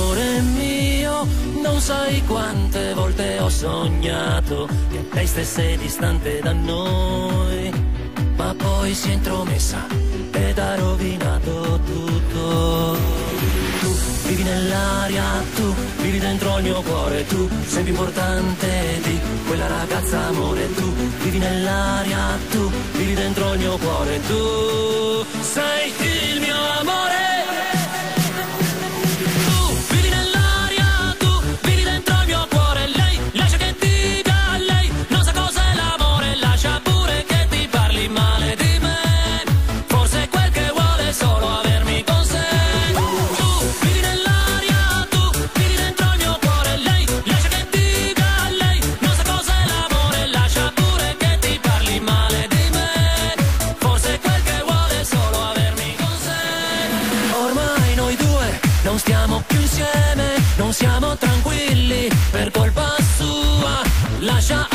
amore mio, non sai quante volte ho sognato che lei stesse distante da noi, ma poi si è intromessa ed ha rovinato tutto. Tu vivi nell'aria, tu vivi dentro il mio cuore, tu sei più importante di quella ragazza amore, tu vivi nell'aria, tu vivi dentro il mio cuore, tu sei il mio amore. Non stiamo più insieme, non siamo tranquilli per colpa sua. Lascia